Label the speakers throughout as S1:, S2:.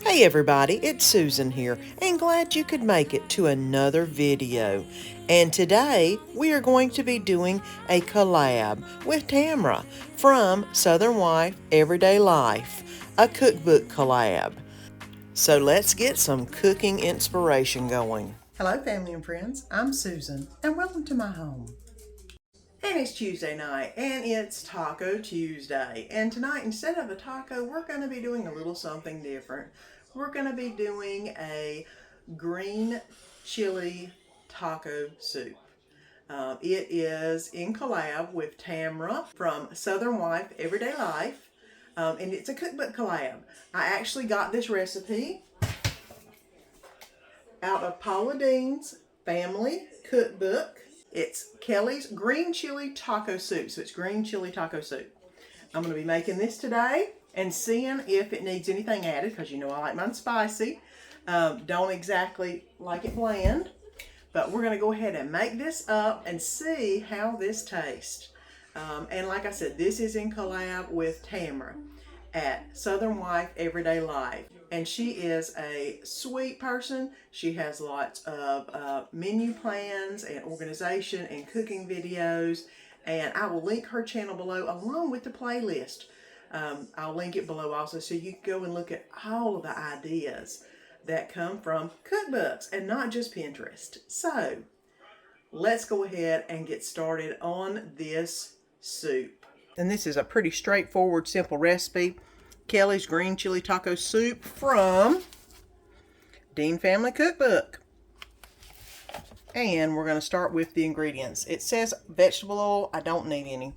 S1: Hey everybody, it's Susan here, and glad you could make it to another video. And today we are going to be doing a collab with Tamara from Southern Wife Everyday Life, a cookbook collab. So let's get some cooking inspiration going. Hello family and friends, I'm Susan, and welcome to my home. And it's Tuesday night, and it's Taco Tuesday. And tonight, instead of a taco, we're going to be doing a little something different. We're going to be doing a green chili taco soup. It is in collab with Tamara from Southern Wife Everyday Life, and it's a cookbook collab. I actually got this recipe out of Paula Deen's Family Cookbook. It's Kelly's green chili taco soup. So it's green chili taco soup. I'm going to be making this today and seeing if it needs anything added, because you know I like mine spicy. Don't exactly like it bland, but we're going to go ahead and make this up and see how this tastes. And like I said, this is in collab with Tamara at Southern Wife Everyday Life. And she is a sweet person. She has lots of menu plans and organization and cooking videos. And I will link her channel below along with the playlist. I'll link it below also so you can go and look at all of the ideas that come from cookbooks and not just Pinterest. So let's go ahead and get started on this soup. And this is a pretty straightforward, simple recipe. Kelly's green chili taco soup from Deen Family Cookbook. And we're going to start with the ingredients. It says vegetable oil. I don't need any.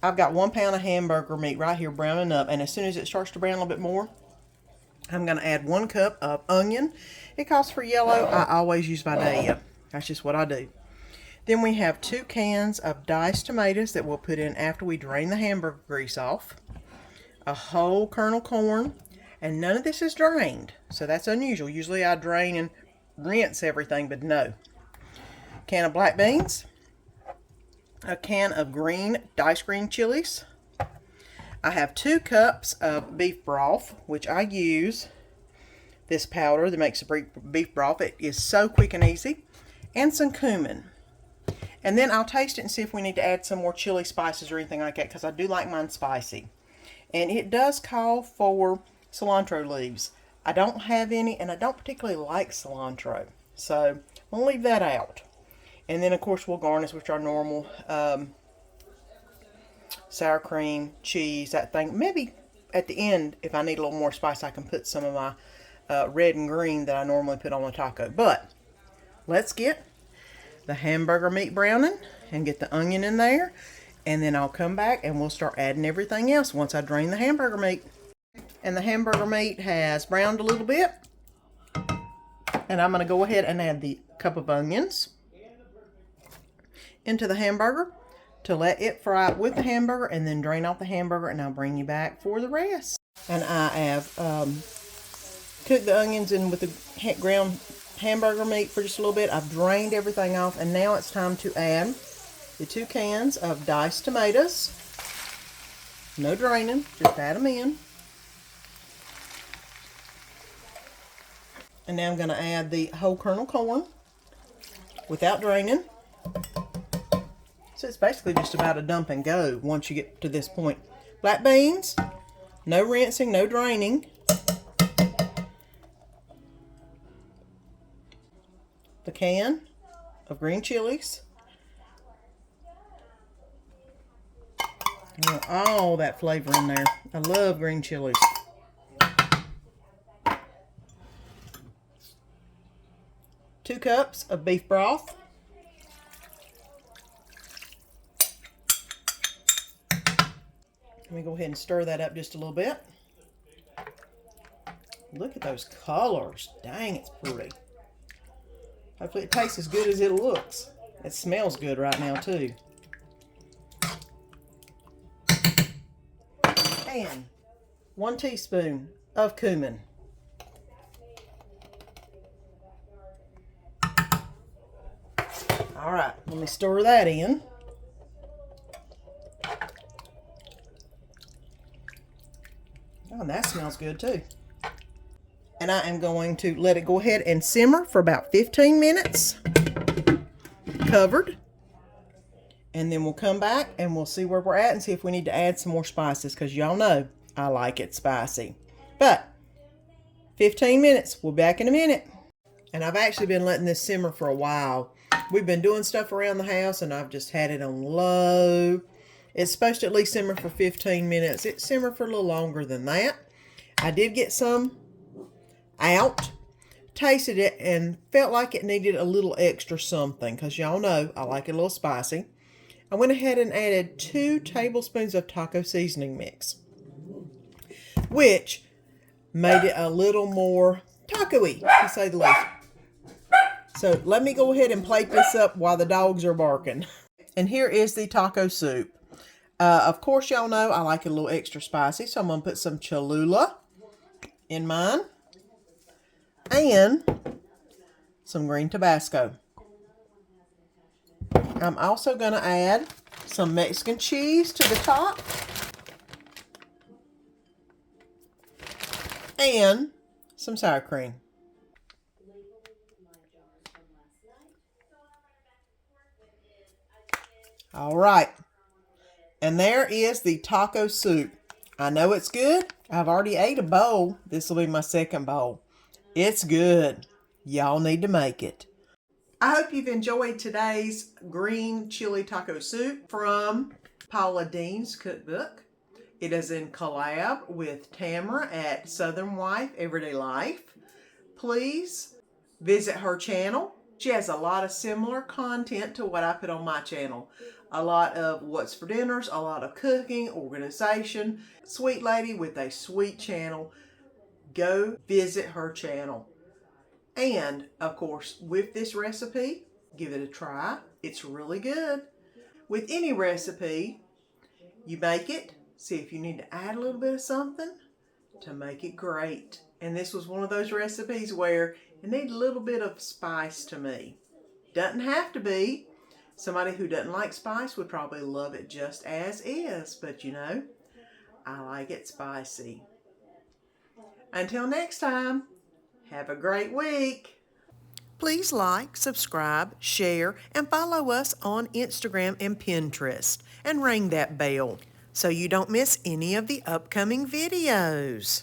S1: I've got 1 pound of hamburger meat right here browning up. And as soon as it starts to brown a little bit more, I'm going to add 1 cup of onion. It calls for yellow. I always use Vidalia. That's just what I do. Then we have 2 cans of diced tomatoes that we'll put in after we drain the hamburger grease off. A whole kernel corn, and none of this is drained, so that's unusual. Usually I drain and rinse everything, but no. Can of black beans, a can of diced green chilies. I have 2 cups of beef broth, which I use this powder that makes the beef broth. It is so quick and easy. And some cumin. And then I'll taste it and see if we need to add some more chili spices or anything like that, because I do like mine spicy. And it does call for cilantro leaves. I don't have any, and I don't particularly like cilantro. So we'll leave that out. And then, of course, we'll garnish with our normal sour cream, cheese, that thing. Maybe at the end, if I need a little more spice, I can put some of my red and green that I normally put on a taco. But let's get the hamburger meat browning and get the onion in there. And then I'll come back and we'll start adding everything else once I drain the hamburger meat. And the hamburger meat has browned a little bit. And I'm going to go ahead and add the cup of onions into the hamburger to let it fry with the hamburger, and then drain off the hamburger, and I'll bring you back for the rest. And I have cooked the onions in with the ground hamburger meat for just a little bit. I've drained everything off, and now it's time to add the 2 cans of diced tomatoes. No draining, just add them in. And now I'm going to add the whole kernel corn without draining. So it's basically just about a dump and go once you get to this point. Black beans, no rinsing, no draining. The can of green chilies. I want all that flavor in there. I love green chilies. Two cups of beef broth. Let me go ahead and stir that up just a little bit. Look at those colors. Dang, it's pretty. Hopefully it tastes as good as it looks. It smells good right now too. And 1 teaspoon of cumin. All right, let me stir that in. Oh, and that smells good too. And I am going to let it go ahead and simmer for about 15 minutes, covered. And then we'll come back and we'll see where we're at and see if we need to add some more spices, because y'all know I like it spicy. But 15 minutes, we'll be back in a minute. And I've actually been letting this simmer for a while. We've been doing stuff around the house and I've just had it on low. It's supposed to at least simmer for 15 minutes. It simmered for a little longer than that. I did get some out, tasted it, and felt like it needed a little extra something, because y'all know I like it a little spicy. I went ahead and added 2 tablespoons of taco seasoning mix, which made it a little more taco-y, to say the least. So let me go ahead and plate this up while the dogs are barking. And here is the taco soup. Of course, y'all know I like it a little extra spicy, so I'm going to put some Cholula in mine and some green Tabasco. I'm also going to add some Mexican cheese to the top and some sour cream. All right, and there is the taco soup. I know it's good. I've already ate a bowl. This will be my second bowl. It's good. Y'all need to make it. I hope you've enjoyed today's green chili taco soup from Paula Deen's cookbook. It is in collab with Tamara at Southern Wife Everyday Life. Please visit her channel. She has a lot of similar content to what I put on my channel. A lot of what's for dinners, a lot of cooking, organization. Sweet lady with a sweet channel. Go visit her channel. And, of course, with this recipe, give it a try. It's really good. With any recipe, you make it, see if you need to add a little bit of something to make it great. And this was one of those recipes where it needed a little bit of spice to me. Doesn't have to be. Somebody who doesn't like spice would probably love it just as is. But, you know, I like it spicy. Until next time. Have a great week. Please like, subscribe, share, and follow us on Instagram and Pinterest. And ring that bell so you don't miss any of the upcoming videos.